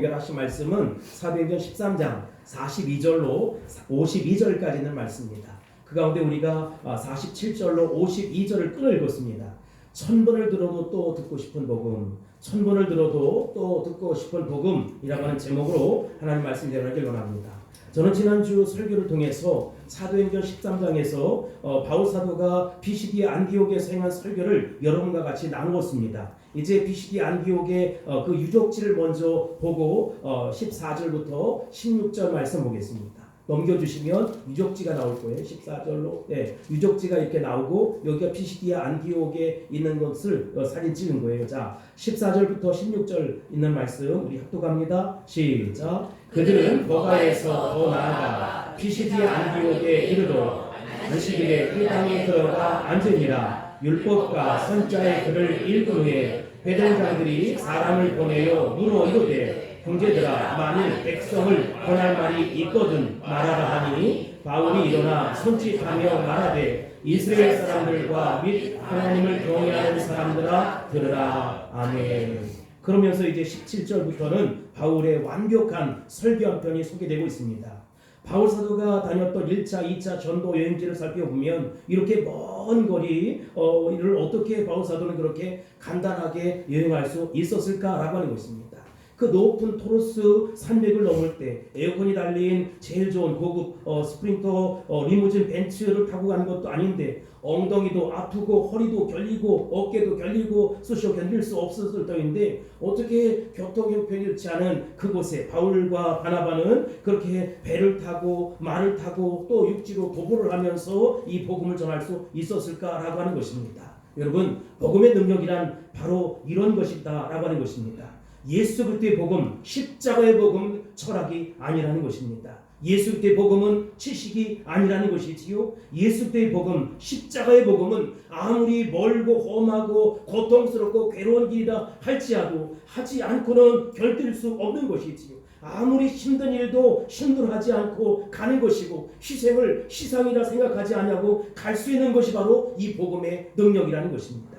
우리가 다시 말씀은 사도행전 13장 42절로 52절까지 있는 말씀입니다. 그 가운데 우리가 47절로 52절을 끊어 읽었습니다. 1000번을 들어도 또 듣고 싶은 복음, 1000번을 들어도 또 듣고 싶은 복음이라고 하는 제목으로 하나님 말씀 전하기를 원합니다. 저는 지난주 설교를 통해서 사도행전 13장에서 바울 사도가 피시디 안디옥에서 행한 설교를 여러분과 같이 나누었습니다. 이제 피시디 안디옥의 그 유적지를 먼저 보고 14절부터 16절 말씀 보겠습니다. 넘겨주시면 유적지가 나올 거예요. 14절로 유적지가 이렇게 나오고 여기가 피시디아 안디옥에 있는 것을 사진 찍은 거예요. 자, 14절부터 16절 있는 말씀 우리 합독합니다. 시작. 그들은 버가에서 더 나아가 피시디아 안디옥에 이르러 안식일에 이 땅에 들어가 앉으니라. 율법과 선자의 글을 읽은 후에 회당장들이 사람을 보내어 물어 이르되 형제들아, 만일 백성을 권할 말이 있거든 말하라 하니 바울이 일어나 손짓하며 말하되 이스라엘 사람들과 및 하나님을 경외하는 사람들아 들으라. 아멘. 그러면서 이제 17절부터는 바울의 완벽한 설교 한 편이 소개되고 있습니다. 바울 사도가 다녔던 1차, 2차 전도 여행지를 살펴보면 이렇게 먼 거리를 어떻게 바울 사도는 그렇게 간단하게 여행할 수 있었을까라고 하는 것입니다. 그 높은 토로스 산맥을 넘을 때 에어컨이 달린 제일 좋은 고급 스프린터 리무진 벤츠를 타고 가는 것도 아닌데 엉덩이도 아프고 허리도 결리고 어깨도 결리고 쑤셔 견딜 수 없었을 터인데 어떻게 교통 형편이 좋지 않은 그곳에 바울과 바나바는 그렇게 배를 타고 말을 타고 또 육지로 도보를 하면서 이 복음을 전할 수 있었을까라고 하는 것입니다. 여러분, 복음의 능력이란 바로 이런 것이다라고 하는 것입니다. 예수 그리스도의 복음, 십자가의 복음 철학이 아니라는 것입니다. 예수 그리스도의 복음은 지식이 아니라는 것이지요. 예수 그리스도의 복음, 십자가의 복음은 아무리 멀고 험하고 고통스럽고 괴로운 길이라 할지라도 하지 않고는 견딜 수 없는 것이지요. 아무리 힘든 일도 힘들어하지 않고 가는 것이고 희생을 희상이라 생각하지 않냐고 갈 수 있는 것이 바로 이 복음의 능력이라는 것입니다.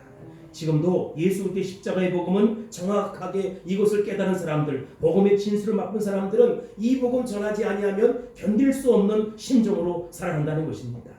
지금도 예수 그리스도의 십자가의 복음은 정확하게 이것을 깨달은 사람들, 복음의 진수를 맛본 사람들은 이 복음 전하지 아니하면 견딜 수 없는 심정으로 살아간다는 것입니다.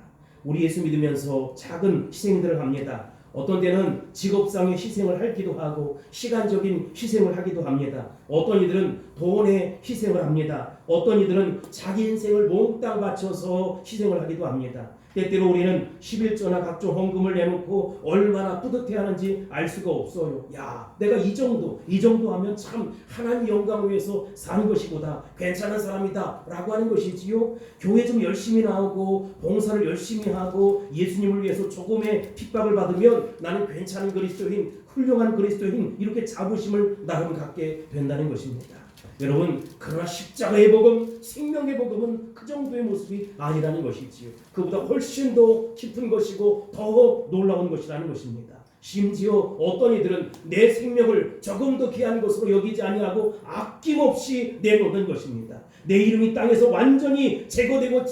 우리 예수 믿으면서 작은 희생들을 합니다. 어떤 때는 직업상의 희생을 하기도 하고 시간적인 희생을 하기도 합니다. 어떤 이들은 돈의 희생을 합니다. 어떤 이들은 자기 인생을 몽땅 바쳐서 희생을 하기도 합니다. 때때로 우리는 11조나 각종 헌금을 내놓고 얼마나 뿌듯해하는지 알 수가 없어요. 야, 내가 이 정도 하면 참 하나님 영광을 위해서 사는 것이보다 괜찮은 사람이다 라고 하는 것이지요. 교회 좀 열심히 나오고 봉사를 열심히 하고 예수님을 위해서 조금의 핍박을 받으면 나는 괜찮은 그리스도인, 훌륭한 그리스도인 이렇게 자부심을 나름 갖게 된다는 것입니다. 여러분, 그러나 십자가의 복음, 생명의 복음은 그 정도의 모습이 아니라는 것이지요. 그보다 훨씬 더 깊은 것이고 더 놀라운 것이라는 것입니다. 심지어 어떤 이들은 내 생명을 조금 더 귀한 것으로 여기지 아니하고 아낌없이 내놓는 것입니다. 내 이름이 땅에서 완전히 제거되고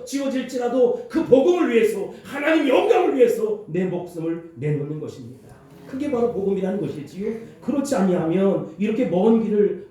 지워질지라도 그 복음을 위해서, 하나님 영광을 위해서 내 목숨을 내놓는 것입니다. 그게 바로 복음이라는 것이지요. 그렇지 아니하면 이렇게 먼 길을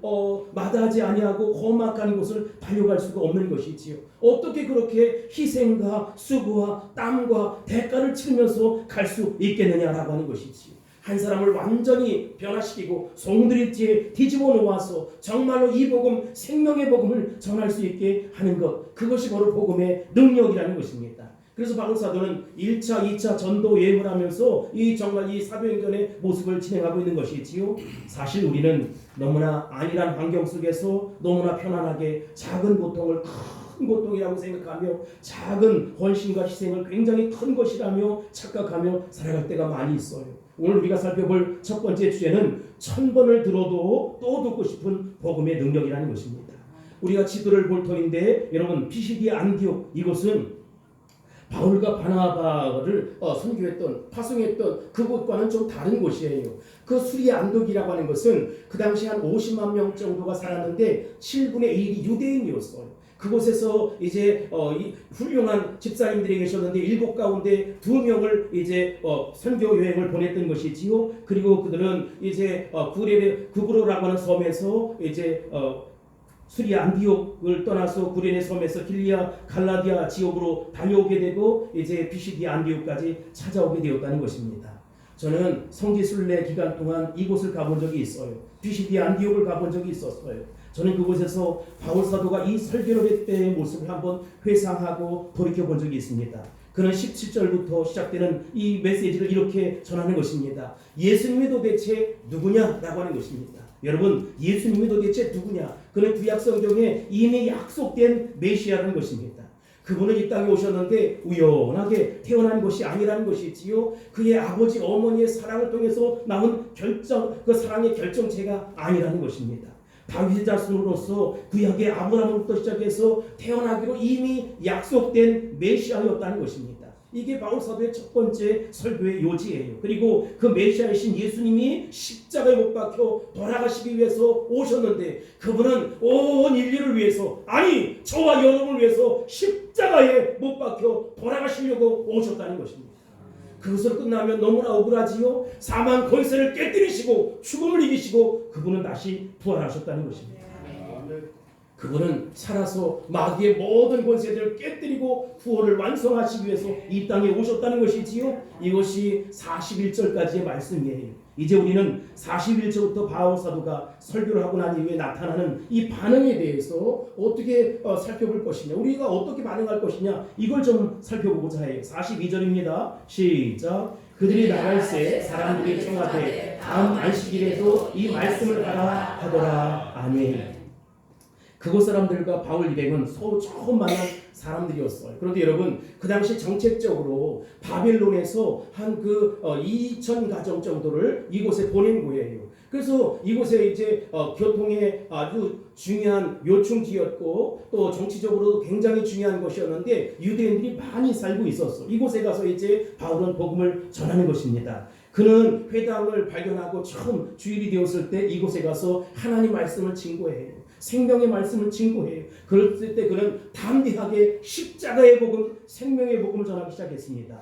마다하지 아니하고 험악한 곳을 달려갈 수가 없는 것이지요. 어떻게 그렇게 희생과 수고와 땀과 대가를 치르면서 갈 수 있겠느냐라고 하는 것이지요. 한 사람을 완전히 변화시키고 송두리째 뒤집어 놓아서 정말로 이 복음, 생명의 복음을 전할 수 있게 하는 것, 그것이 바로 복음의 능력이라는 것입니다. 그래서 바울 사도는 1차, 2차 전도 여행을 하면서 정말 이 사도행전의 모습을 진행하고 있는 것이지요. 사실 우리는 너무나 안일한 환경 속에서 너무나 편안하게 작은 고통을 큰 고통이라고 생각하며 작은 헌신과 희생을 굉장히 큰 것이라며 착각하며 살아갈 때가 많이 있어요. 오늘 우리가 살펴볼 첫 번째 주제는 1000번을 들어도 또 듣고 싶은 복음의 능력이라는 것입니다. 우리가 지도를 볼 터인데 여러분, 피시디 안디옥 이곳은 바울과 바나바를 선교했던, 파송했던 그곳과는 좀 다른 곳이에요. 그 수리 안독이라고 하는 것은 그 당시 한 50만 명 정도가 살았는데 7분의 1이 유대인이었어요. 그곳에서 이제 이 훌륭한 집사님들이 계셨는데 7 가운데 2명을 이제 선교 여행을 보냈던 것이지요. 그리고 그들은 이제 구브로라고 하는 섬에서 이제 수리아 안디옥을 떠나서 구레네 섬에서 길리아 갈라디아 지역으로 달려오게 되고 이제 피시디아 안디옥까지 찾아오게 되었다는 것입니다. 저는 성지순례 기간 동안 이곳을 가본 적이 있어요. 피시디아 안디옥을 가본 적이 있었어요. 저는 그곳에서 바울 사도가 이 설교를 때의 모습을 한번 회상하고 돌이켜 본 적이 있습니다. 그는 17절부터 시작되는 이 메시지를 이렇게 전하는 것입니다. 예수님이 도대체 누구냐라고 하는 것입니다. 여러분, 예수님이 도대체 누구냐? 그는 구약 성경에 이미 약속된 메시아라는 것입니다. 그분은 이 땅에 오셨는데 우연하게 태어난 것이 아니라는 것이지요. 그의 아버지 어머니의 사랑을 통해서 나온 그 사랑의 결정체가 아니라는 것입니다. 다윗의 자손으로서 구약의 아브라함부터 시작해서 태어나기로 이미 약속된 메시아였다는 것입니다. 이게 바울 사도의 첫 번째 설교의 요지예요. 그리고 그 메시아이신 예수님이 십자가에 못 박혀 돌아가시기 위해서 오셨는데 그분은 온 인류를 위해서, 아니 저와 여러분을 위해서 십자가에 못 박혀 돌아가시려고 오셨다는 것입니다. 그것으로 끝나면 너무나 억울하지요. 사망 권세를 깨뜨리시고 죽음을 이기시고 그분은 다시 부활하셨다는 것입니다. 그분은 살아서 마귀의 모든 권세들을 깨뜨리고 구원을 완성하시기 위해서 이 땅에 오셨다는 것이지요. 이것이 41절까지의 말씀이에요. 이제 우리는 41절부터 바울 사도가 설교를 하고 난 이후에 나타나는 이 반응에 대해서 어떻게 살펴볼 것이냐, 우리가 어떻게 반응할 것이냐, 이걸 좀 살펴보고자 해요. 42절입니다. 시작. 그들이 나갈새 사람들이 청하되 다음 안식일에도 이 말씀을 하라 하더라. 아멘. 그곳 사람들과 바울 일행은 서로 처음 만난 사람들이었어요. 그런데 여러분, 그 당시 정책적으로 바벨론에서 한 2,000 가정 정도를 이곳에 보낸 거예요. 그래서 이곳에 이제 교통에 아주 중요한 요충지였고 또 정치적으로도 굉장히 중요한 것이었는데 유대인들이 많이 살고 있었어. 이곳에 가서 이제 바울은 복음을 전하는 것입니다. 그는 회당을 발견하고 처음 주일이 되었을 때 이곳에 가서 하나님 말씀을 증거해요. 생명의 말씀을 증거해요. 그럴 때 그는 담대하게 십자가의 복음, 생명의 복음을 전하기 시작했습니다.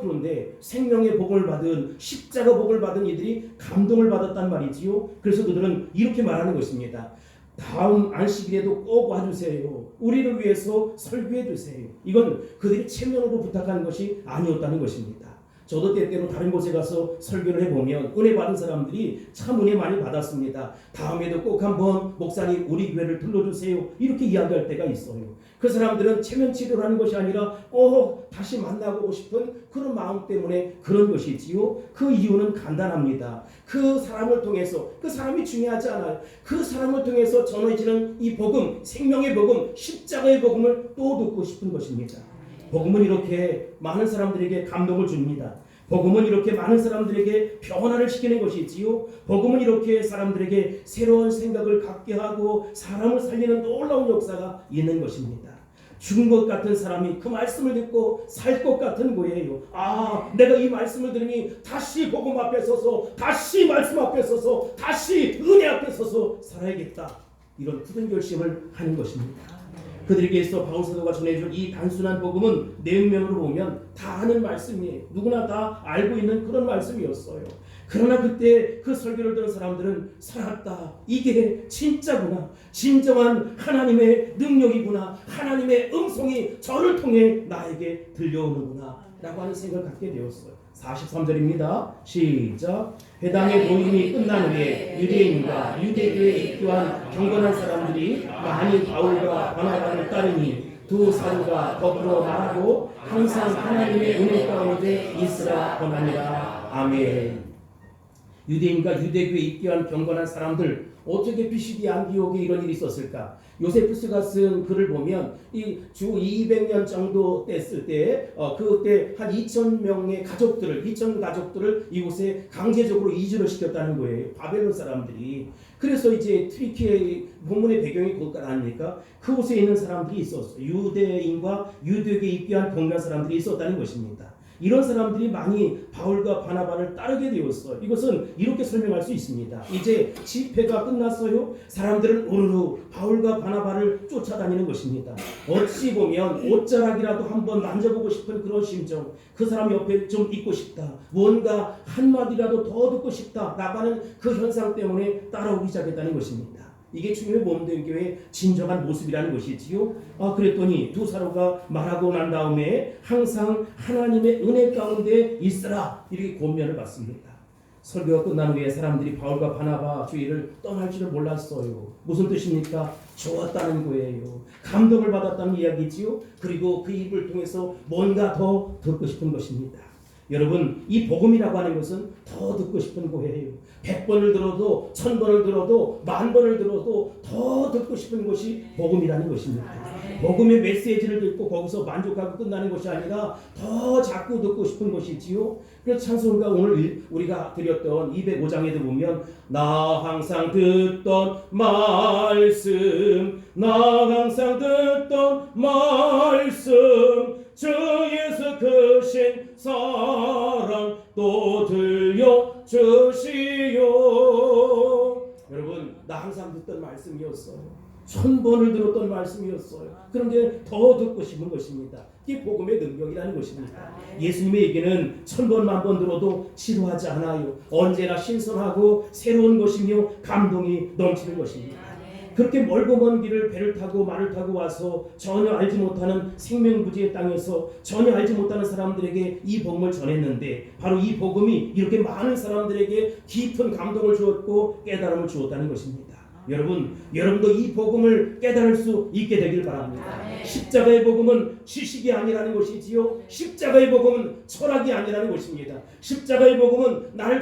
그런데 생명의 복음을 받은, 십자가 복음을 받은 이들이 감동을 받았단 말이지요. 그래서 그들은 이렇게 말하는 것입니다. 다음 안식일에도 꼭 와주세요. 우리를 위해서 설교해 주세요. 이건 그들이 체면으로 부탁하는 것이 아니었다는 것입니다. 저도 때때로 다른 곳에 가서 설교를 해보면 은혜 받은 사람들이 참 은혜 많이 받았습니다. 다음에도 꼭 한번 목사님 우리 교회를 들러주세요. 이렇게 이야기할 때가 있어요. 그 사람들은 체면 치료를 하는 것이 아니라 꼭 다시 만나보고 싶은 그런 마음 때문에 그런 것이지요. 그 이유는 간단합니다. 그 사람을 통해서, 그 사람이 중요하지 않아요. 그 사람을 통해서 전해지는 이 복음, 생명의 복음, 십자가의 복음을 또 듣고 싶은 것입니다. 복음은 이렇게 많은 사람들에게 감동을 줍니다. 복음은 이렇게 많은 사람들에게 변화를 시키는 것이지요. 복음은 이렇게 사람들에게 새로운 생각을 갖게 하고 사람을 살리는 놀라운 역사가 있는 것입니다. 죽은 것 같은 사람이 그 말씀을 듣고 살 것 같은 거예요. 내가 이 말씀을 들으니 다시 복음 앞에 서서, 다시 말씀 앞에 서서, 다시 은혜 앞에 서서 살아야겠다. 이런 굳은 결심을 하는 것입니다. 그들에게서 바울 사도가 전해준 이 단순한 복음은 내용면으로 보면 다 아는 말씀이에요. 누구나 다 알고 있는 그런 말씀이었어요. 그러나 그때 그 설교를 들은 사람들은 살았다. 이게 진짜구나. 진정한 하나님의 능력이구나. 하나님의 음성이 저를 통해 나에게 들려오는구나. 라고 하는 생각을 갖게 되었어요. 43절입니다. 시작. 회당의 모임이 끝난 후에 유대인과 유대교에 입교한 경건한 사람들이 많이 바울과 바나바를 따르니 두 사도가 더불어 말하고 항상 하나님의 은혜 가운데 있으라 권하니라. 아멘. 유대인과 유대교에 입교한 경건한 사람들, 어떻게 피시디아 안디옥에 이런 일이 있었을까? 요세푸스가 쓴 글을 보면 이 주 200년 정도 됐을 때 그때 한 2,000명의 가족들을 2,000 가족들을 이곳에 강제적으로 이주를 시켰다는 거예요. 바벨론 사람들이. 그래서 이제 트리키의 본문의 배경이 그것 아닙니까? 그곳에 있는 사람들이 있었어요. 유대인과 유대교에 입교한 경건한 사람들이 있었다는 것입니다. 이런 사람들이 많이 바울과 바나바를 따르게 되었어요. 이것은 이렇게 설명할 수 있습니다. 이제 집회가 끝났어요. 사람들은 우르르 바울과 바나바를 쫓아다니는 것입니다. 어찌 보면 옷자락이라도 한번 만져보고 싶은 그런 심정, 그 사람 옆에 좀 있고 싶다, 뭔가 한마디라도 더 듣고 싶다 나가는 그 현상 때문에 따라오기 시작했다는 것입니다. 이게 주님의 몸된 교회의 진정한 모습이라는 것이지요. 그랬더니 두 사도가 말하고 난 다음에 항상 하나님의 은혜 가운데 있으라 이렇게 권면을 받습니다. 설교가 끝난 후에 사람들이 바울과 바나바 주의를 떠날 줄을 몰랐어요. 무슨 뜻입니까? 좋았다는 거예요. 감동을 받았다는 이야기지요. 그리고 그 입을 통해서 뭔가 더 듣고 싶은 것입니다. 여러분, 이 복음이라고 하는 것은 더 듣고 싶은 거예요. 100번을 들어도 1000번을 들어도 10,000번을 들어도 더 듣고 싶은 것이 복음이라는 것입니다. 복음의 메시지를 듣고 거기서 만족하고 끝나는 것이 아니라 더 자꾸 듣고 싶은 것이지요. 그래서 찬송가 오늘 우리가 드렸던 205장에도 보면 나 항상 듣던 말씀, 나 항상 듣던 말씀, 주 예수 크신 사랑 또 들려주시오. 여러분, 나 항상 듣던 말씀이었어요. 1000번을 들었던 말씀이었어요. 그런데 더 듣고 싶은 것입니다. 이게 복음의 능력이라는 것입니다. 예수님의 얘기는 1000번, 10,000번 들어도 지루하지 않아요. 언제나 신선하고 새로운 것이며 감동이 넘치는 것입니다. 그렇게 멀고 먼 길을 배를 타고 말을 타고 와서 전혀 알지 못하는 생명부지의 땅에서 전혀 알지 못하는 사람들에게 이 복음을 전했는데 바로 이 복음이 이렇게 많은 사람들에게 깊은 감동을 주었고 깨달음을 주었다는 것입니다. 여러분도 이 복음을 깨달을 수 있게 되길 바랍니다. 십자가의 복음은 지식이 아니라는 것이지요. 십자가의 복음은 철학이 아니라는 것입니다. 십자가의 복음은 나를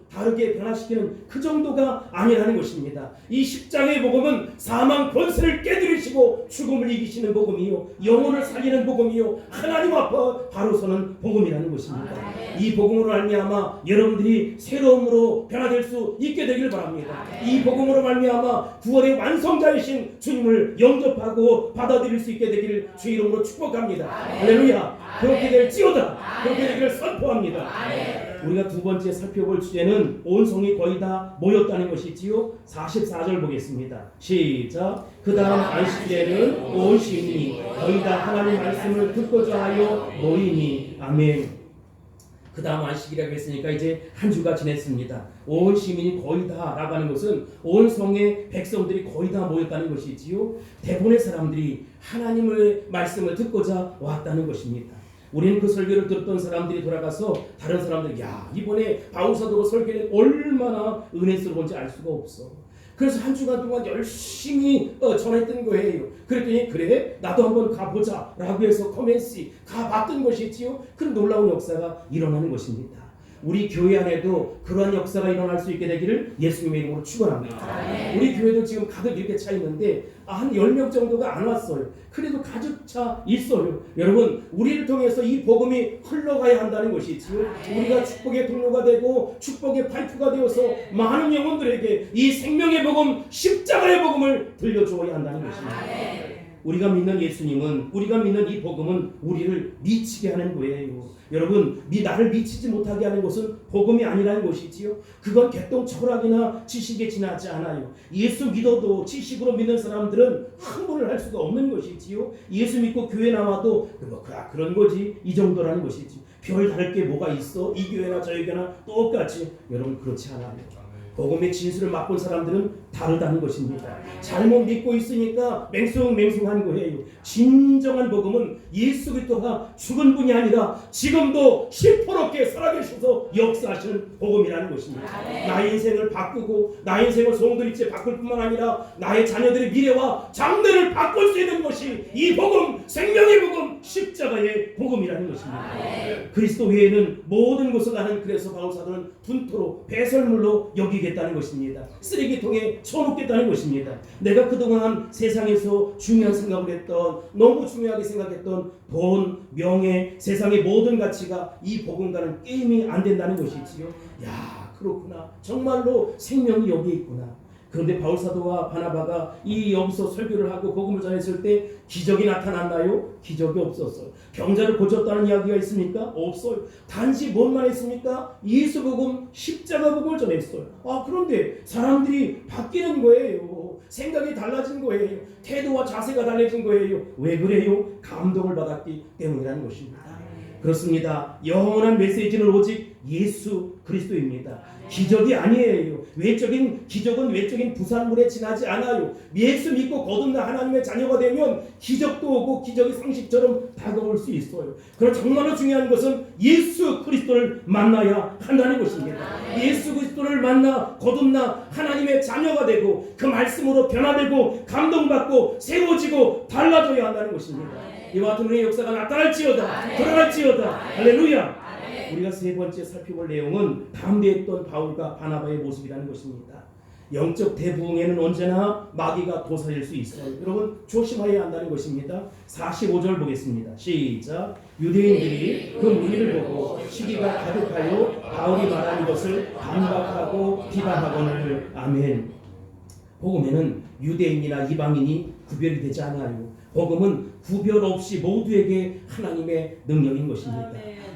다르게 변화시키는 그 정도가 아니라는 것입니다. 이 십자가의 복음은 사망 권세를 깨뜨리시고 죽음을 이기시는 복음이요, 영혼을 살리는 복음이요, 하나님 앞에 바로 서는 복음이라는 것입니다. 이 복음으로 말미암아 여러분들이 새로움으로 변화될 수 있게 되길 바랍니다. 이 복음으로 말미암아 구원의 완성자이신 주님을 영접하고 받아들일 수 있게 되기를 주 이름으로 축복합니다. 할렐루야. 그렇게 될지어다. 그렇게 되기를 선포합니다. 우리가 두 번째 살펴볼 주제는 온 성이 거의 다 모였다는 것이지요. 44절 보겠습니다. 시작. 그 다음 안식일에는 온 시민이 거의 다 하나님 말씀을 듣고자 하여 모이니. 아멘. 그 다음 안식이라고 했으니까 이제 한 주가 지냈습니다. 온 시민이 거의 다 라고 하는 것은 온 성의 백성들이 거의 다 모였다는 것이지요. 대부분의 사람들이 하나님의 말씀을 듣고자 왔다는 것입니다. 우리는 그 설교를 들었던 사람들이 돌아가서 다른 사람들, 야, 이번에 바울사도가 설교는 얼마나 은혜스러운지 알 수가 없어. 그래서 한 주간 동안 열심히 전했던 거예요. 그랬더니 그래, 나도 한번 가보자 라고 해서 커맨시 가봤던 것이지요. 그런 놀라운 역사가 일어나는 것입니다. 우리 교회 안에도 그러한 역사가 일어날 수 있게 되기를 예수님의 이름으로 축원합니다. 우리 교회도 지금 가득 이렇게 차 있는데 한 10명 정도가 안 왔어요. 그래도 가득 차 있어요. 여러분, 우리를 통해서 이 복음이 흘러가야 한다는 것이지요. 우리가 축복의 통로가 되고 축복의 파이프가 되어서 많은 영혼들에게 이 생명의 복음, 십자가의 복음을 들려주어야 한다는 것입니다. 우리가 믿는 예수님은, 우리가 믿는 이 복음은 우리를 미치게 하는 거예요. 여러분, 나를 미치지 못하게 하는 것은 복음이 아니라는 것이지요. 그건 개똥 철학이나 지식에 지나지 않아요. 예수 믿어도 지식으로 믿는 사람들은 흥분을 할 수가 없는 것이지요. 예수 믿고 교회 나와도 그런 거지 이 정도라는 것이지. 별 다를 게 뭐가 있어? 이 교회나 저 교회나 똑같이. 여러분, 그렇지 않아요. 복음의 진술을 맛본 사람들은 다르다는 것입니다. 잘못 믿고 있으니까 맹숭맹숭한 거예요. 진정한 복음은 예수 그리스도가 죽은 분이 아니라 지금도 시퍼렇게 살아계셔서 역사하시는 복음이라는 것입니다. 나의 인생을 바꾸고 나의 인생을 송두리째 바꿀 뿐만 아니라 나의 자녀들의 미래와 장래를 바꿀 수 있는 것이 이 복음, 생명의 복음, 십자가의 복음이라는 것입니다. 그리스도 외에는 모든 것을 나는, 그래서 바울사도는 분토로 배설물로 여기겠다는 것입니다. 쓰레기통에 쳐놓겠다는 것입니다. 내가 그동안 세상에서 중요한 생각을 했던, 너무 중요하게 생각했던 돈, 명예, 세상의 모든 가치가 이 복음과는 게임이 안 된다는 것이지요. 야, 그렇구나. 정말로 생명이 여기 있구나. 그런데 바울 사도와 바나바가 이 여기서 설교를 하고 복음을 전했을 때 기적이 나타났나요? 기적이 없었어요. 병자를 고쳤다는 이야기가 있습니까? 없어요. 단지 뭔만 했습니까? 예수 복음, 십자가 복음을 전했어요. 그런데 사람들이 바뀌는 거예요. 생각이 달라진 거예요. 태도와 자세가 달라진 거예요. 왜 그래요? 감동을 받았기 때문이라는 것입니다. 그렇습니다. 영원한 메시지는 오직 예수 그리스도입니다. 기적이 아니에요. 외적인 기적은 외적인 부산물에 지나지 않아요. 예수 믿고 거듭나 하나님의 자녀가 되면 기적도 오고 기적이 상식처럼 다가올 수 있어요. 그러나 정말로 중요한 것은 예수 그리스도를 만나야 한다는 것입니다. 예수 그리스도를 만나 거듭나 하나님의 자녀가 되고 그 말씀으로 변화되고 감동받고 세워지고 달라져야 한다는 것입니다. 이와 같은 은혜의 역사가 나타날지어다, 드러날지어다. 할렐루야. 우리가 세 번째 살펴볼 내용은 담대했던 바울과 바나바의 모습이라는 것입니다. 영적 대부흥에는 언제나 마귀가 도사릴 수 있어요. 여러분 조심해야 한다는 것입니다. 45절 보겠습니다. 시작. 유대인들이 그 무리를 보고 시기가 가득하여 바울이 말하는 것을 반박하고 비방하거늘. 아멘. 복음에는 유대인이나 이방인이 구별이 되지 않아요. 복음은 구별 없이 모두에게 하나님의 능력인 것입니다.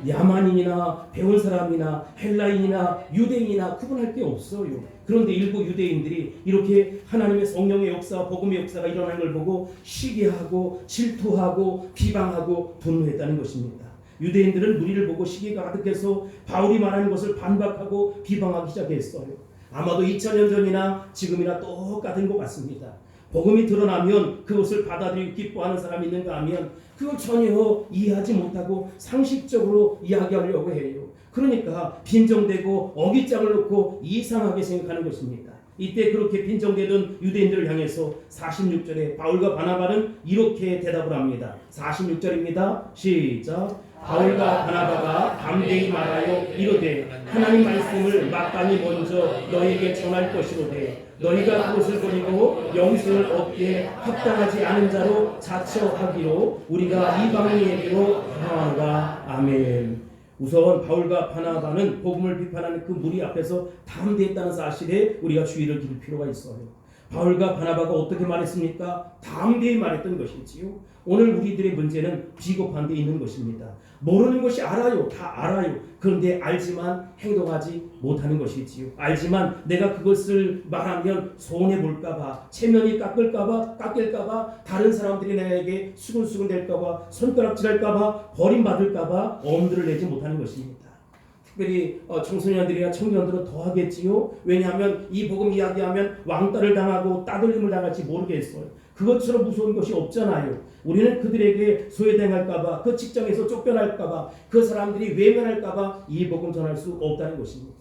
야만인이나 배운 사람이나 헬라인이나 유대인이나 구분할 게 없어요. 그런데 일부 유대인들이 이렇게 하나님의 성령의 역사, 복음의 역사가 일어나는 걸 보고 시기하고 질투하고 비방하고 분노했다는 것입니다. 유대인들은 무리를 보고 시기가 가득해서 바울이 말하는 것을 반박하고 비방하기 시작했어요. 아마도 2000년 전이나 지금이나 똑같은 것 같습니다. 복음이 드러나면 그것을 받아들이고 기뻐하는 사람이 있는가 하면 그걸 전혀 이해하지 못하고 상식적으로 이야기하려고 해요. 그러니까 빈정대고 어깃장을 놓고 이상하게 생각하는 것입니다. 이때 그렇게 빈정대던 유대인들을 향해서 46절에 바울과 바나바는 이렇게 대답을 합니다. 46절입니다. 시작. 바울과 바나바가 담대히 말하여 이르되 하나님 말씀을 마땅히 먼저 너에게 전할 것이로되 너희가 그것을 버리고 영생을 얻기에 합당하지 않은 자로 자처하기로 우리가 이방인에게로 당하노라. 아멘. 우선 바울과 바나바는 복음을 비판하는 그 무리 앞에서 담대했다는 사실에 우리가 주의를 기울 필요가 있어요. 바울과 바나바가 어떻게 말했습니까? 담대히 말했던 것이지요. 오늘 우리들의 문제는 비겁한 데 있는 것입니다. 모르는 것이 알아요. 다 알아요. 그런데 알지만 행동하지 못하는 것이지요. 알지만 내가 그것을 말하면 손해볼까봐, 체면이 깎일까봐, 다른 사람들이 나에게 수근수근 될까봐, 손가락질할까봐, 버림받을까봐 엄두를 내지 못하는 것입니다. 특별히 청소년들이나 청년들은 더 하겠지요. 왜냐하면 이 복음 이야기하면 왕따를 당하고 따돌림을 당할지 모르겠어요. 그것처럼 무서운 것이 없잖아요. 우리는 그들에게 소외당할까봐, 그 직장에서 쫓겨날까봐, 그 사람들이 외면할까봐 이 복음 전할 수 없다는 것입니다.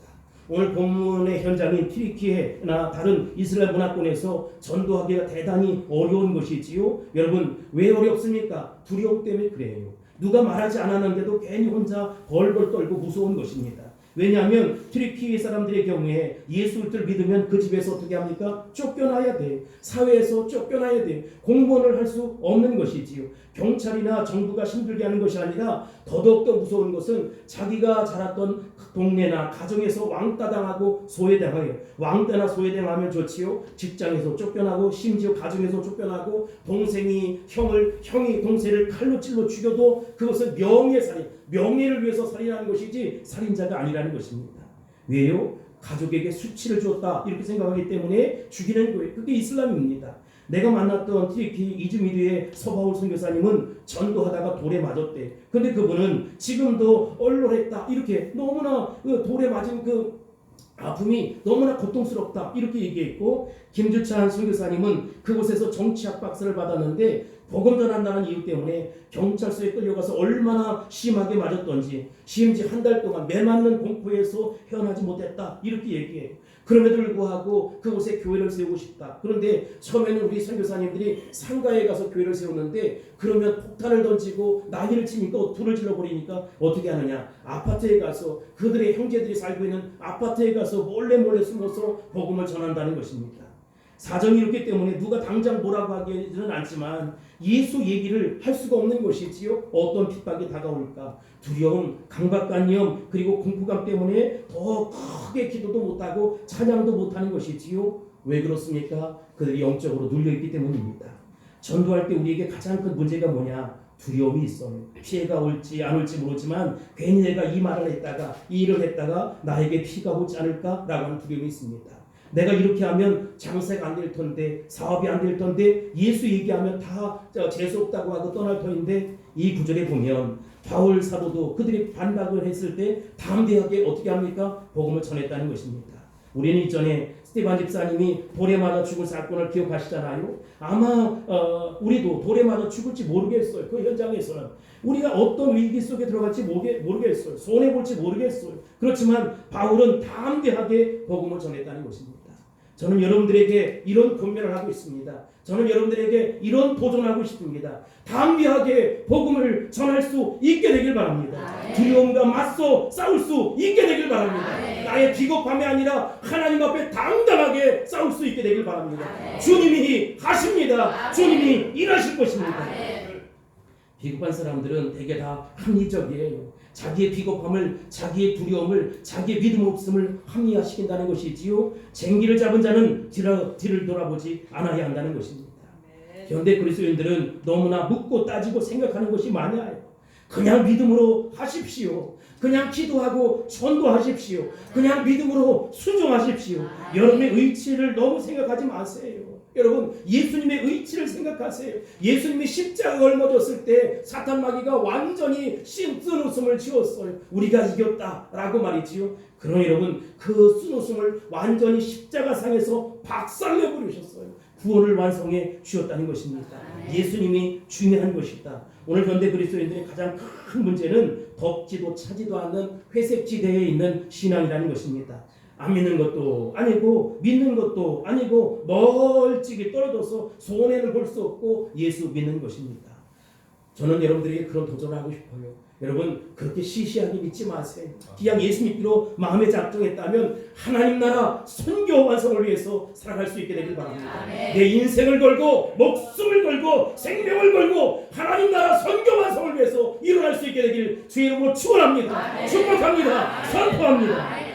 오늘 본문의 현장인 튀르키예나 다른 이스라엘 문화권에서 전도하기가 대단히 어려운 것이지요. 여러분 왜 어렵습니까? 두려움 때문에 그래요. 누가 말하지 않았는데도 괜히 혼자 벌벌 떨고 무서운 것입니다. 왜냐하면 튀르키예 사람들의 경우에 예수를 믿으면 그 집에서 어떻게 합니까? 쫓겨나야 돼. 사회에서 쫓겨나야 돼. 공무원을 할 수 없는 것이지요. 경찰이나 정부가 힘들게 하는 것이 아니라 더더욱더 무서운 것은 자기가 자랐던 동네나 가정에서 왕따당하고 소외당해요. 왕따나 소외당하면 좋지요. 직장에서 쫓겨나고 심지어 가정에서 쫓겨나고 형이 동생을 칼로 찔러 죽여도 그것은 명예살인, 명예를 위해서 살인하는 것이지 살인자가 아니라는 것입니다. 왜요? 가족에게 수치를 줬다 이렇게 생각하기 때문에 죽이는 거예요. 그게 이슬람입니다. 내가 만났던 튀르키예 이즈미르의 서바울 선교사님은 전도하다가 돌에 맞았대. 근데 그분은 지금도 얼얼했다 이렇게 너무나 돌에 맞은 그 아픔이 너무나 고통스럽다 이렇게 얘기했고, 김주찬 선교사님은 그곳에서 정치학 박사를 받았는데 복음 전한다는 이유 때문에 경찰서에 끌려가서 얼마나 심하게 맞았던지, 심지어 한 달 동안 매 맞는 공포에서 헤어나지 못했다 이렇게 얘기해요. 그럼에도 불구하고 그곳에 교회를 세우고 싶다. 그런데 처음에는 우리 선교사님들이 상가에 가서 교회를 세우는데 그러면 폭탄을 던지고 난리를 치니까 불을 질러버리니까 어떻게 하느냐, 아파트에 가서 그들의 형제들이 살고 있는 아파트에 가서 몰래 숨어서 복음을 전한다는 것입니다. 사정이 이렇기 때문에 누가 당장 뭐라고 하기는 않지만 예수 얘기를 할 수가 없는 것이지요. 어떤 핍박이 다가올까, 두려움, 강박관념, 그리고 공포감 때문에 더 크게 기도도 못하고 찬양도 못하는 것이지요. 왜 그렇습니까? 그들이 영적으로 눌려있기 때문입니다. 전도할 때 우리에게 가장 큰 문제가 뭐냐? 두려움이 있어요. 피해가 올지 안 올지 모르지만 괜히 내가 이 말을 했다가 이 일을 했다가 나에게 피가 오지 않을까? 라고 하는 두려움이 있습니다. 내가 이렇게 하면 장사가 안 될 텐데, 사업이 안 될 텐데, 예수 얘기하면 다 재수 없다고 하고 떠날 터인데, 이 구절에 보면 바울 사도도 그들이 반박을 했을 때 담대하게 어떻게 합니까? 복음을 전했다는 것입니다. 우리는 이전에 스테반 집사님이 돌에 맞아 죽을 사건을 기억하시잖아요. 아마 우리도 돌에 맞아 죽을지 모르겠어요. 그 현장에서는 우리가 어떤 위기 속에 들어갈지 모르겠어요. 손해볼지 모르겠어요. 그렇지만 바울은 담대하게 복음을 전했다는 것입니다. 저는 여러분들에게 이런 권면을 하고 있습니다. 저는 여러분들에게 이런 도전하고 싶습니다. 담대하게 복음을 전할 수 있게 되길 바랍니다. 두려움과 맞서 싸울 수 있게 되길 바랍니다. 나의 비겁함이 아니라 하나님 앞에 당당하게 싸울 수 있게 되길 바랍니다. 주님이 하십니다. 주님이 일하실 것입니다. 비겁한 사람들은 대개 다 합리적이에요. 자기의 비겁함을, 자기의 두려움을, 자기의 믿음 없음을 합리화시킨다는 것이지요. 쟁기를 잡은 자는 뒤를 돌아보지 않아야 한다는 것입니다. 현대 그리스도인들은 너무나 묻고 따지고 생각하는 것이 많아요. 그냥 믿음으로 하십시오. 그냥 기도하고 전도하십시오. 그냥 믿음으로 순종하십시오. 여러분의 의치를 너무 생각하지 마세요. 여러분, 예수님의 의치를 생각하세요. 예수님이 십자가가 옮겨졌을 때 사탄 마귀가 완전히 쓴 웃음을 지었어요. 우리가 이겼다라고 말이지요. 그러나 여러분, 그 쓴 웃음을 완전히 십자가상에서 박살내 버리셨어요. 구원을 완성해 주셨다는 것입니다. 예수님이 중요한 것이다. 오늘 현대 그리스도인들의 가장 큰 문제는 덥지도 차지도 않는 회색지대에 있는 신앙이라는 것입니다. 안 믿는 것도 아니고 믿는 것도 아니고 멀찍이 떨어져서 손해를 볼 수 없고 예수 믿는 것입니다. 저는 여러분들에게 그런 도전을 하고 싶어요. 여러분, 그렇게 시시하게 믿지 마세요. 그냥 예수 믿기로 마음에 작정했다면 하나님 나라 선교 완성을 위해서 살아갈 수 있게 되길 바랍니다. 내 인생을 걸고 목숨을 걸고 생명을 걸고 하나님 나라 선교 완성을 위해서 일어날 수 있게 되길 주의 이름으로 축원합니다. 축복합니다. 선포합니다.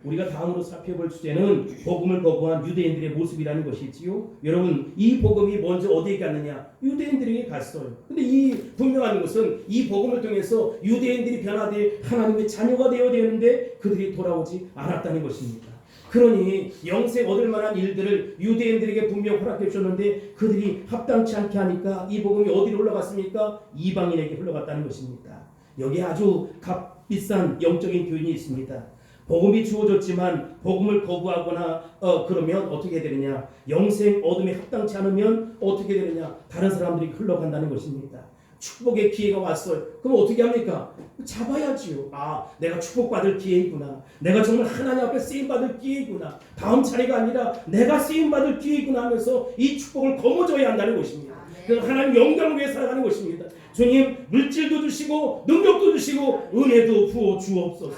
우리가 다음으로 살펴볼 주제는 복음을 거부한 유대인들의 모습이라는 것이지요. 여러분, 이 복음이 먼저 어디에 갔느냐? 유대인들에게 갔어요. 근데 이 분명한 것은 이 복음을 통해서 유대인들이 변화돼 하나님의 자녀가 되어야 되는데 그들이 돌아오지 않았다는 것입니다. 그러니 영생 얻을 만한 일들을 유대인들에게 분명 허락해 주셨는데 그들이 합당치 않게 하니까 이 복음이 어디로 흘러갔습니까? 이방인에게 흘러갔다는 것입니다. 여기에 아주 값비싼 영적인 교훈이 있습니다. 복음이 주어졌지만 복음을 거부하거나 그러면 어떻게 되느냐? 영생 얻음에 합당치 않으면 어떻게 되느냐? 다른 사람들이 흘러간다는 것입니다. 축복의 기회가 왔어요. 그럼 어떻게 합니까? 잡아야지요. 아, 내가 축복받을 기회이구나. 내가 정말 하나님 앞에 쓰임받을 기회이구나. 다음 차례가 아니라 내가 쓰임받을 기회이구나 하면서 이 축복을 거머쥐어야 한다는 것입니다. 그 하나님 영광을 위해 살아가는 것입니다. 주님, 물질도 주시고 능력도 주시고 은혜도 부어 주옵소서.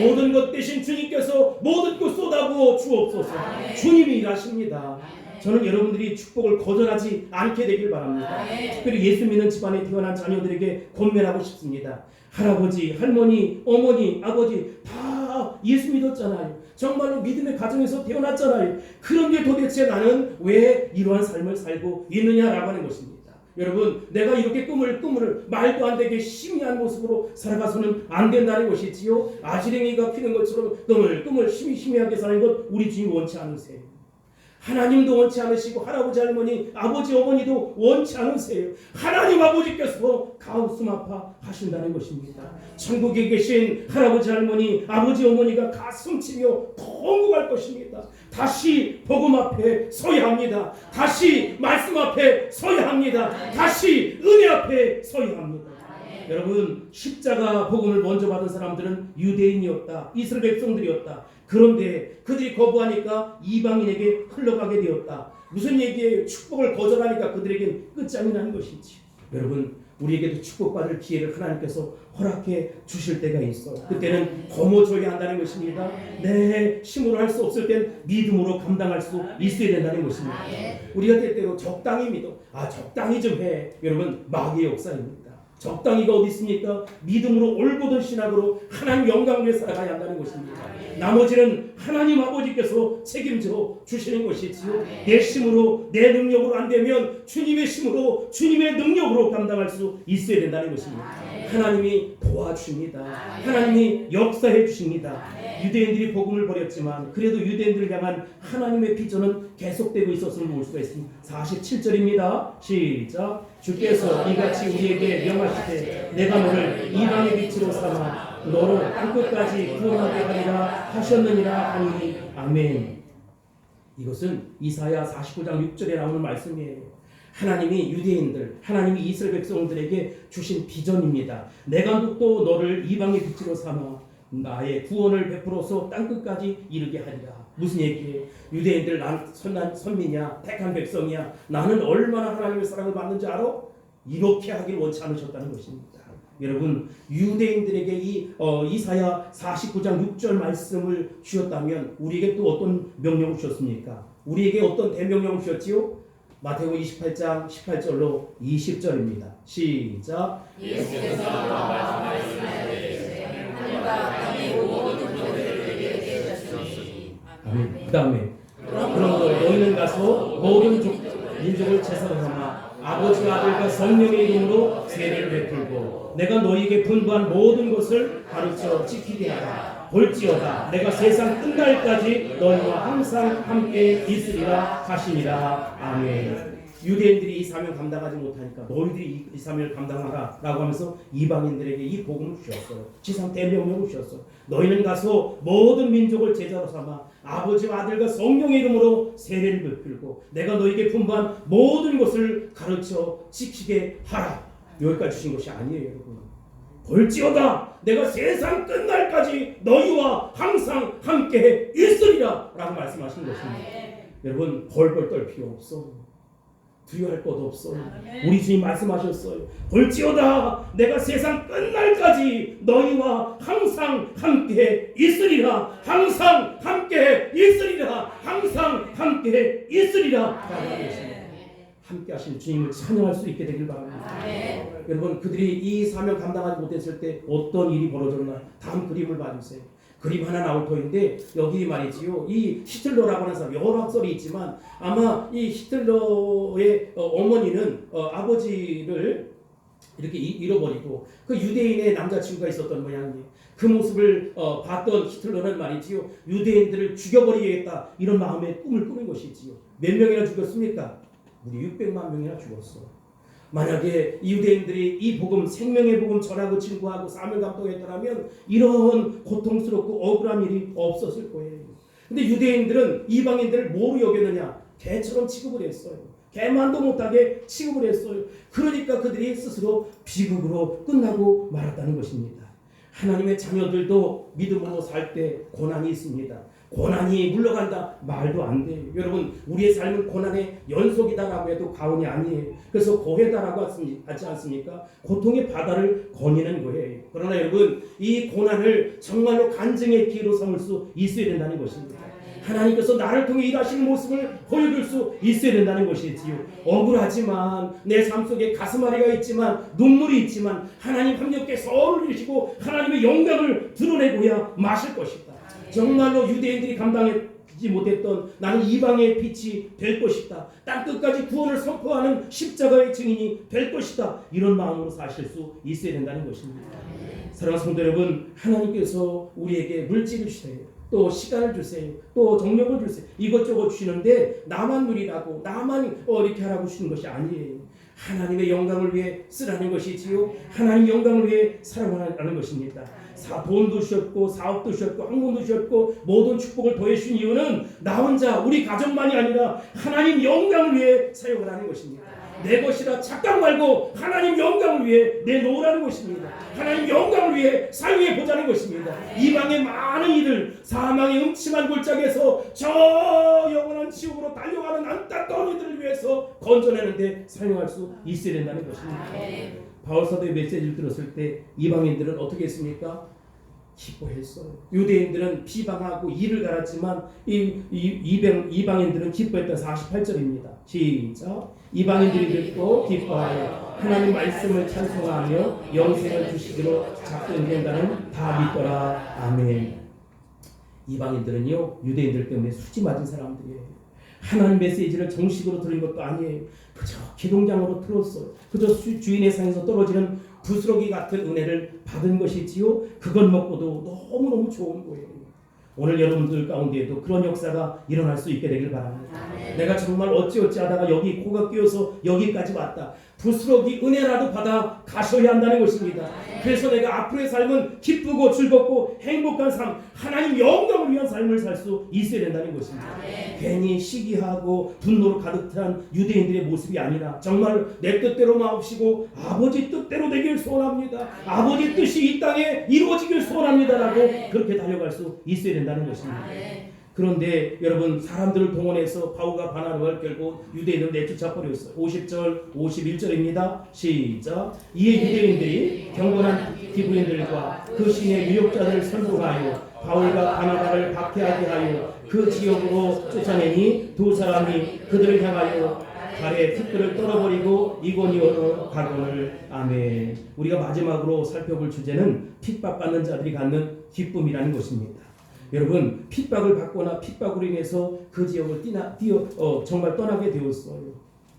모든 것 대신 주님께서 모든 것 쏟아부어 주옵소서. 주님이 일하십니다. 저는 여러분들이 축복을 거절하지 않게 되길 바랍니다. 특별히 예수 믿는 집안에 태어난 자녀들에게 권면하고 싶습니다. 할아버지, 할머니, 어머니, 아버지 다 예수 믿었잖아요. 정말로 믿음의 가정에서 태어났잖아요. 그런데 도대체 나는 왜 이러한 삶을 살고 있느냐라고 하는 것입니다. 여러분, 내가 이렇게 꿈을 말도 안 되게 희미한 모습으로 살아가서는 안 된다는 것이지요. 아지랭이가 피는 것처럼 꿈을 희미하게 사는 것 우리 주님 원치 않으세요. 하나님도 원치 않으시고 할아버지, 할머니, 아버지, 어머니도 원치 않으세요. 하나님 아버지께서 가슴 아파 하신다는 것입니다. 천국에 계신 할아버지, 할머니, 아버지, 어머니가 가슴 치며 통곡할 것입니다. 다시 복음 앞에 서야 합니다. 다시 말씀 앞에 서야 합니다. 다시 은혜 앞에 서야 합니다. 여러분, 십자가 복음을 먼저 받은 사람들은 유대인이었다. 이스라엘 백성들이었다. 그런데 그들이 거부하니까 이방인에게 흘러가게 되었다. 무슨 얘기예요? 축복을 거절하니까 그들에겐 끝장이 나는 것이지. 여러분, 우리에게도 축복받을 기회를 하나님께서 허락해 주실 때가 있어요. 그때는 거머쥐어야 한다는 것입니다. 내 힘으로 할 수 없을 땐 믿음으로 감당할 수 있어야 된다는 것입니다. 우리가 때때로 적당히 믿어. 적당히 좀 해. 여러분, 마귀의 역사입니다. 적당히가 어디 있습니까? 믿음으로 올곧은 신학으로 하나님 영광을 위해 살아가야 한다는 것입니다. 나머지는 하나님 아버지께서 책임져 주시는 것이지요. 내 힘으로 내 능력으로 안 되면 주님의 힘으로 주님의 능력으로 감당할 수 있어야 된다는 것입니다. 하나님이 도와주십니다. 하나님이 역사해 주십니다. 유대인들이 복음을 버렸지만 그래도 유대인들을 향한 하나님의 비전은 계속되고 있었음을 볼 수가 있습니다. 47절입니다. 시작. 주께서 이같이 우리에게 명하시되 내가 너를 이방의 빛으로 삼아 너로 땅끝까지 구원하게 하리라 하셨느니라 하니 아멘. 이것은 이사야 49장 6절에 나오는 말씀이에요. 하나님이 유대인들, 하나님이 이스라엘 백성들에게 주신 비전입니다. 내가 또 너를 이방의 빛으로 삼아 나의 구원을 베풀어서 땅끝까지 이르게 하리라. 무슨 얘기예요? 유대인들 난 선한 선민이야, 택한 백성이야, 나는 얼마나 하나님의 사랑을 받는지 알아? 이렇게 하길 원치 않으셨다는 것입니다. 여러분, 유대인들에게 이사야 49장 6절 말씀을 주셨다면 우리에게 또 어떤 명령을 주셨습니까? 우리에게 어떤 대명령을 주셨지요? 마태복음 28장 18절로 20절입니다. 시작. 예수께서 말씀하시되 하늘과 땅의 모든 것을 내게 주셨으니. 그 다음에 그러므로 너희는 가서 모든 민족을 제사로 삼아 아버지와 아들과 성령의 이름으로 세례를 베풀고 내가 너희에게 분부한 모든 것을 가르쳐 지키게 하라. 볼지어다 내가 세상 끝날까지 너희와 항상 함께 있으리라 하시니라. 아멘. 유대인들이 이 사명 감당하지 못하니까 너희들이 이 사명을 감당하라 라고 하면서 이방인들에게 이 복음을 주셨어요. 지상 대명령을 주셨어요. 너희는 가서 모든 민족을 제자로 삼아 아버지와 아들과 성령의 이름으로 세례를 베풀고 내가 너희에게 분부한 모든 것을 가르쳐 지키게 하라. 여기까지 주신 것이 아니에요, 여러분. 볼지어다 내가 세상 끝날까지 너희와 항상 함께 있으리라 라고 말씀하시는 것입니다. 여러분, 벌벌 떨 필요 없어. 두려워할 것 없어. 우리 주님 말씀하셨어요. 볼지어다 내가 세상 끝날까지 너희와 항상 함께 있으리라. 항상 함께 있으리라. 항상 함께 있으리라. 함께 하신 주님을 찬양할 수 있게 되길 바랍니다. 여러분, 그들이 이 사명 감당하지 못했을 때 어떤 일이 벌어졌나 다음 그림을 봐주세요. 그림 하나 나올 터인데 여기 말이지요. 이 히틀러라고 하는 사람 여러 학설이 있지만 아마 이 히틀러의 어머니는 아버지를 이렇게 잃어버리고 그 유대인의 남자친구가 있었던 모양이에요. 그 모습을 봤던 히틀러는 말이지요. 유대인들을 죽여버리겠다 이런 마음의 꿈을 꾸는 것이지요. 몇 명이나 죽였습니까? 우리 600만 명이나 죽었어. 만약에 유대인들이 이 복음, 생명의 복음 전하고 증거하고 사명 감동했더라면 이런 고통스럽고 억울한 일이 없었을 거예요. 근데 유대인들은 이방인들을 뭐로 여겼느냐? 개처럼 취급을 했어요. 개만도 못하게 취급을 했어요. 그러니까 그들이 스스로 비극으로 끝나고 말았다는 것입니다. 하나님의 자녀들도 믿음으로 살 때 고난이 있습니다. 고난이 물러간다 말도 안 돼요. 여러분, 우리의 삶은 고난의 연속이다라고 해도 과언이 아니에요. 그래서 고해다라고 하지 않습니까? 고통의 바다를 거니는 거예요. 그러나 여러분, 이 고난을 정말로 간증의 기회로 삼을 수 있어야 된다는 것입니다. 하나님께서 나를 통해 일하시는 모습을 보여줄 수 있어야 된다는 것이지요. 억울하지만 내 삶 속에 가슴앓이가 있지만 눈물이 있지만 하나님 함께 서울을 이루시고 하나님의 영광을 드러내고야 마실 것이다. 정말로 유대인들이 감당하지 못했던 나는 이방의 빛이 될 것이다. 땅끝까지 구원을 선포하는 십자가의 증인이 될 것이다. 이런 마음으로 사실 수 있어야 된다는 것입니다. 사랑하는 성도 여러분, 하나님께서 우리에게 물질을 주세요. 또 시간을 주세요. 또 정력을 주세요. 이것저것 주시는데 나만 누리라고 나만 이렇게 하라고 주시는 것이 아니에요. 하나님의 영광을 위해 쓰라는 것이지요. 하나님의 영광을 위해 살아가는 것입니다. 돈도 주셨고 사업도 주셨고 학문도 주셨고 모든 축복을 더해주신 이유는 나 혼자 우리 가정만이 아니라 하나님 영광을 위해 사용을 하는 것입니다. 내 것이라 착각 말고 하나님 영광을 위해 내놓으라는 것입니다. 하나님 영광을 위해 사용해 보자는 것입니다. 이방의 많은 이들 사망의 음침한 골짜기에서 저 영원한 지옥으로 달려가는 안타까운 이들을 위해서 건져내는데 사용할 수 있어야 된다는 것입니다. 바울 사도의 메시지를 들었을 때 이방인들은 어떻게 했습니까? 기뻐했어요. 유대인들은 비방하고 이를 갈았지만 이방인들은 기뻐했던 48절입니다. 시작. 이방인들이 듣고 기뻐하여 하나님 말씀을 찬송하며 영생을 주시기로 작정된다는 다 믿더라. 아멘. 이방인들은요, 유대인들 때문에 수지 맞은 사람들이에요. 하나님 메시지를 정식으로 들은 것도 아니에요. 그저 기동장으로 들었어요. 그저 주인의 상에서 떨어지는 부스러기 같은 은혜를 받은 것이지요. 그것 먹고도 너무너무 좋은 거예요. 오늘 여러분들 가운데에도 그런 역사가 일어날 수 있게 되길 바랍니다. 내가 정말 어찌어찌 하다가 여기 코가 끼어서 여기까지 왔다. 부스러기 은혜라도 받아 가셔야 한다는 것입니다. 그래서 내가 앞으로의 삶은 기쁘고 즐겁고 행복한 삶, 하나님 영광을 위한 삶을 살 수 있어야 된다는 것입니다. 괜히 시기하고 분노로 가득 찬 유대인들의 모습이 아니라 정말 내 뜻대로 마옵시고 아버지 뜻대로 되길 소원합니다. 아버지 뜻이 이 땅에 이루어지길 소원합니다라고 그렇게 달려갈 수 있어야 된다는 것입니다. 그런데 여러분, 사람들을 동원해서 바울과 바나바를 결국 유대인을 내쫓아 버렸어요. 50절 51절입니다. 시작. 이에 유대인들이 경건한 기브인들과 그 신의 유력자들을 선동하여 바울과 바나바를 박해하게 하여 그 지역으로 쫓아내니 두 사람이 그들을 향하여 발에 티끌을 떨어버리고 이고니오로 가거늘. 아멘. 우리가 마지막으로 살펴볼 주제는 핍박받는 자들이 갖는 기쁨이라는 것입니다. 여러분, 핍박을 받거나 핍박으로 인해서 그 지역을 정말 떠나게 되었어요.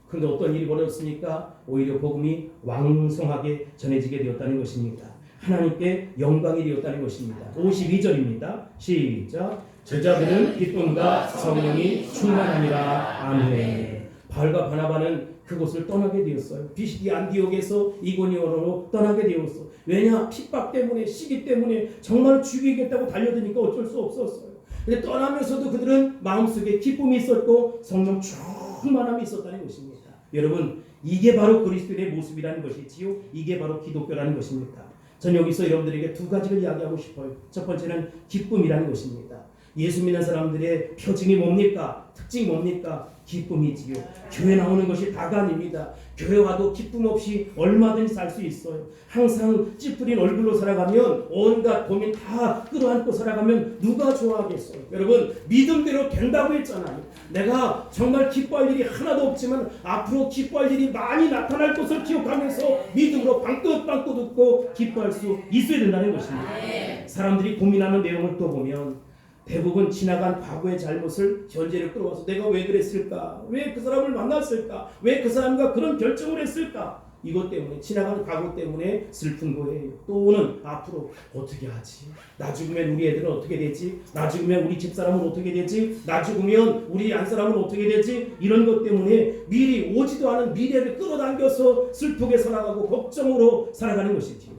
그런데 어떤 일이 벌어졌습니까? 오히려 복음이 왕성하게 전해지게 되었다는 것입니다. 하나님께 영광이 되었다는 것입니다. 52절입니다. 시작. 제자들은 기쁨과 성령이 충만하니라. 아멘. 바울과 바나바는 그곳을 떠나게 되었어요. 비시디 안디옥에서 이고니온으로 떠나게 되었어. 왜냐? 핍박 때문에, 시기 때문에 정말 죽이겠다고 달려드니까 어쩔 수 없었어요. 근데 떠나면서도 그들은 마음속에 기쁨이 있었고 성령 충만함이 있었다는 것입니다. 여러분, 이게 바로 그리스도인의 모습이라는 것이지요. 이게 바로 기독교라는 것입니다. 전 여기서 여러분들에게 두 가지를 이야기하고 싶어요. 첫 번째는 기쁨이라는 것입니다. 예수 믿는 사람들의 표징이 뭡니까? 특징이 뭡니까? 기쁨이지요. 교회 나오는 것이 다가 아닙니다. 교회 와도 기쁨 없이 얼마든지 살 수 있어요. 항상 찌푸린 얼굴로 살아가면 온갖 고민 다 끌어안고 살아가면 누가 좋아하겠어요? 여러분, 믿음대로 된다고 했잖아요. 내가 정말 기뻐할 일이 하나도 없지만 앞으로 기뻐할 일이 많이 나타날 것을 기억하면서 믿음으로 방긋방긋 웃고 기뻐할 수 있어야 된다는 것입니다. 사람들이 고민하는 내용을 또 보면 대부분 지나간 과거의 잘못을 현재로 끌어와서 내가 왜 그랬을까? 왜 그 사람을 만났을까? 왜 그 사람과 그런 결정을 했을까? 이것 때문에, 지나간 과거 때문에 슬픈 거예요. 또는 앞으로 어떻게 하지? 나 죽으면 우리 애들은 어떻게 되지? 나 죽으면 우리 집사람은 어떻게 되지? 나 죽으면 우리 안사람은 어떻게 되지? 이런 것 때문에 미리 오지도 않은 미래를 끌어당겨서 슬프게 살아가고 걱정으로 살아가는 것이지요.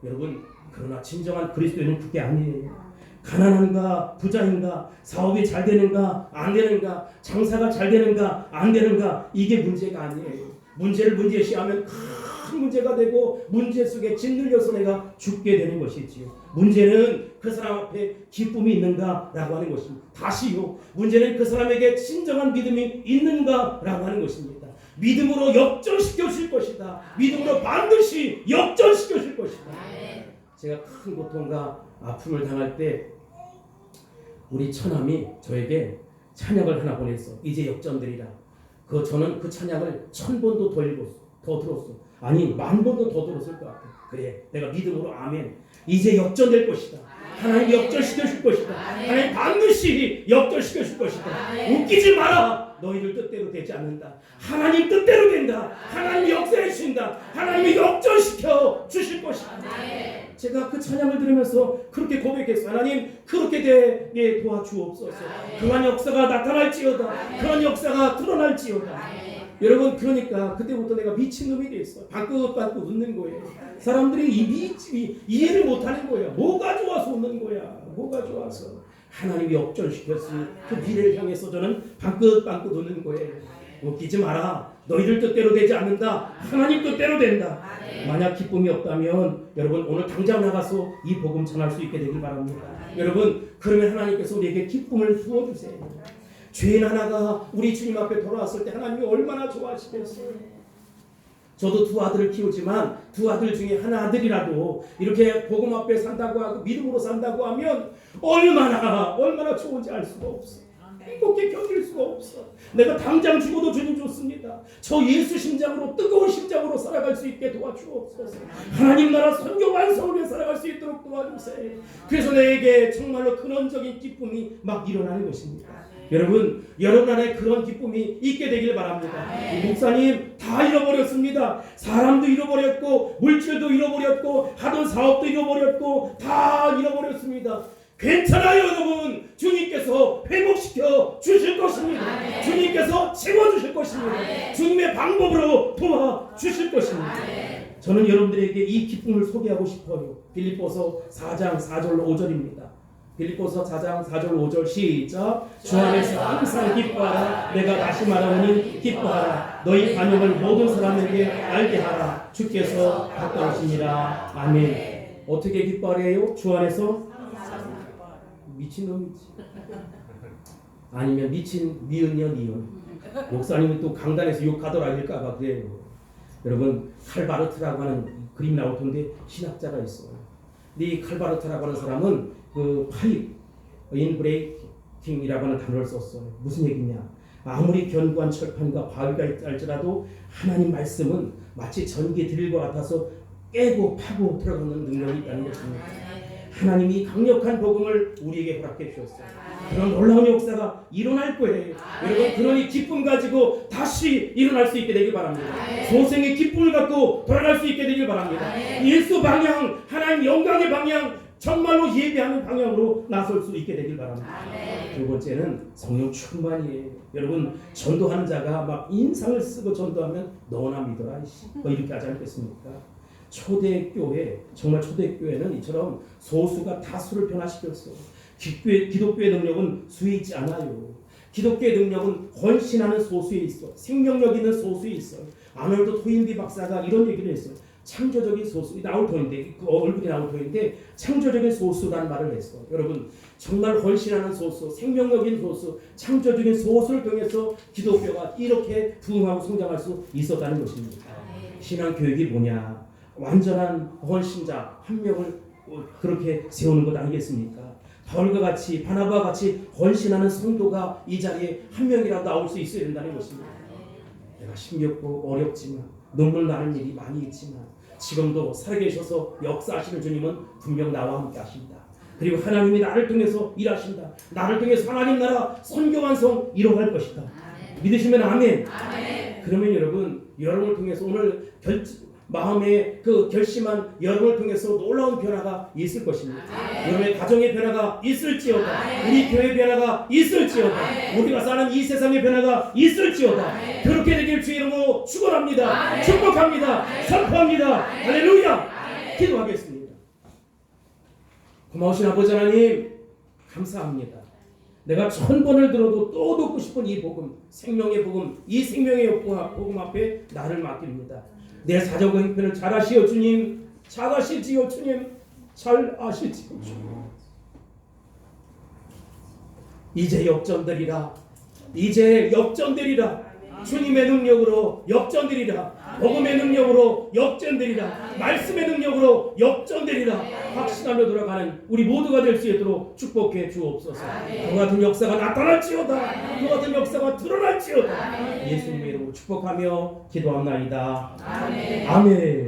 여러분, 그러나 진정한 그리스도인은 그게 아니에요. 가난한가 부자인가, 사업이 잘 되는가 안 되는가, 장사가 잘 되는가 안 되는가, 이게 문제가 아니에요. 문제를 문제시하면 큰 문제가 되고 문제 속에 짓눌려서 내가 죽게 되는 것이지요. 문제는 그 사람 앞에 기쁨이 있는가라고 하는 것입니다. 다시요, 문제는 그 사람에게 진정한 믿음이 있는가라고 하는 것입니다. 믿음으로 역전시켜 줄 것이다. 믿음으로 반드시 역전시켜 줄 것이다. 제가 큰 고통과 아픔을 당할 때 우리 처남이 저에게 찬양을 하나 보냈어. 이제 역전되리라. 저는 그 찬양을 1000번도 더 들었어. 아니 10,000번도 더 들었을 것 같아. 그래, 내가 믿음으로 아멘. 이제 역전될 것이다. 하나님 역전시켜 줄 것이다. 하나님 반드시 역전시켜 줄 것이다. 웃기지 마라. 너희들 뜻대로 되지 않는다. 하나님 뜻대로 된다. 하나님이 역사해 주신다. 하나님이 역전시켜 주실 것이다. 제가 그 찬양을 들으면서 그렇게 고백했어요. 하나님, 그렇게 되게 도와주옵소서. 그런 역사가 나타날지어다. 그런 역사가 드러날지어다. 여러분, 그러니까 그때부터 내가 미친놈이 됐어요. 방긋방긋 웃는 거예요. 사람들이 이해를 못하는 거예요. 뭐가 좋아서 웃는 거야. 뭐가 좋아서. 하나님이 역전시켰으니 그 미래를 향해서 저는 방긋방긋 웃는 거예요. 웃기지 마라. 너희들 뜻대로 되지 않는다. 하나님 뜻대로 된다. 만약 기쁨이 없다면 여러분, 오늘 당장 나가서 이 복음 전할 수 있게 되길 바랍니다. 여러분, 그러면 하나님께서 우리에게 기쁨을 부어주세요. 죄인 하나가 우리 주님 앞에 돌아왔을 때 하나님이 얼마나 좋아하시겠어요. 저도 두 아들을 키우지만 두 아들 중에 한 아들이라도 이렇게 복음 앞에 산다고 하고 믿음으로 산다고 하면 얼마나 좋은지 알 수가 없어. 행복해 견딜 수가 없어. 내가 당장 죽어도 주님 좋습니다. 저 예수 심장으로 뜨거운 심장으로 살아갈 수 있게 도와주옵소서. 하나님 나라 선교 완성을 위해 살아갈 수 있도록 도와주세요. 그래서 내게 정말로 근원적인 기쁨이 막 일어나는 것입니다. 여러분 안에 그런 기쁨이 있게 되길 바랍니다. 목사님 다 잃어버렸습니다. 사람도 잃어버렸고 물질도 잃어버렸고 하던 사업도 잃어버렸고 다 잃어버렸습니다. 괜찮아요 여러분. 주님께서 회복시켜 주실 것입니다. 주님께서 채워주실 것입니다. 주님의 방법으로 도와주실 것입니다. 저는 여러분들에게 이 기쁨을 소개하고 싶어요. 빌립보서 4장 4절 5절입니다. 빌립보서 4장 4절 5절 시작. 주 안에서 항상 기뻐하라. 내가 다시 말하노니 기뻐하라. 너희 간역을 모든 사람에게 알게 하라. 주께서 가까우시니라. 아멘. 어떻게 기뻐하래요? 주 안에서 미친놈이지. 아니면 미친 니은이요 니은. 목사님이 또 강단에서 욕하더라 할까봐 그래요. 여러분 칼바르트라고 하는 그림 나올 텐데 신학자가 있어요. 이 칼바르트라고 하는 사람은 그 파입 인브레이킹이라고 하는 단어를 썼어요. 무슨 얘기냐? 아무리 견고한 철판과 바위가 있다 할지라도 하나님 말씀은 마치 전기 드릴과 같아서 깨고 파고 들어가는 능력이 있다는 것입니다. 하나님이 강력한 복음을 우리에게 허락해 주셨어요. 그런 놀라운 역사가 일어날 거예요. 여러분 그러니 기쁨 가지고 다시 일어날 수 있게 되길 바랍니다. 소생의 기쁨을 갖고 돌아갈 수 있게 되길 바랍니다. 예수 방향, 하나님 영광의 방향, 정말로 예배하는 방향으로 나설 수 있게 되길 바랍니다. 두 번째는 성령 충만이에요. 여러분 전도하는 자가 막 인상을 쓰고 전도하면 너나 믿어라 뭐 이렇게 하지 않겠습니까? 초대교회, 정말 초대교회는 이처럼 소수가 다수를 변화시켰어요. 기독교의 능력은 수에 있지 않아요. 기독교의 능력은 헌신하는 소수에 있어. 생명력 있는 소수에 있어요. 아놀드 토인비 박사가 이런 얘기를 했어요. 창조적인 소수, 나울토인데 그 얼굴이 나울토인데 창조적인 소수라는 말을 했어요. 여러분 정말 헌신하는 소수, 생명력인 소수, 창조적인 소수를 통해서 기독교가 이렇게 부흥하고 성장할 수 있었다는 것입니다. 신앙 교육이 뭐냐? 완전한 헌신자 한 명을 그렇게 세우는 것 아니겠습니까? 바울과 같이 바나바와 같이 헌신하는 성도가 이 자리에 한 명이라도 나올 수 있어야 된다는 것입니다. 내가 힘겹고 어렵지만 눈물 나는 일이 많이 있지만 지금도 살아계셔서 역사하시는 주님은 분명 나와 함께 하신다. 그리고 하나님이 나를 통해서 일하신다. 나를 통해서 하나님 나라 선교 완성 이뤄갈 것이다. 믿으시면 아멘. 그러면 여러분을 통해서 오늘 마음에 그 결심한 여러분을 통해서 놀라운 변화가 있을 것입니다. 여러분의 가정의 변화가 있을지어다. 우리 교회 변화가 있을지어다. 우리가 사는 이 세상의 변화가 있을지어다. 그렇게 되길 주의 이름으로 축원합니다. 축복합니다. 선포합니다. 할렐루야. 기도하겠습니다. 고마우신 아버지 하나님 감사합니다. 내가 1000번을 들어도 또 듣고 싶은 이 복음, 생명의 복음, 이 생명의 복음 앞에 나를 맡깁니다. 내 사정과 형편을 잘 아시오 주님. 잘 아시지요 주님. 잘 아시지요 주님. 이제 역전되리라. 이제 역전되리라. 주님의 능력으로 역전되리라. 복음의 능력으로 역전되리라. 말씀의 능력으로 역전되리라. 확신하며 돌아가는 우리 모두가 될 수 있도록 축복해 주옵소서. 그 같은 역사가 나타날지어다. 그 같은 역사가 드러날지어다. 예수님의 이름으로 축복하며 기도합나이다. 아멘. 아멘.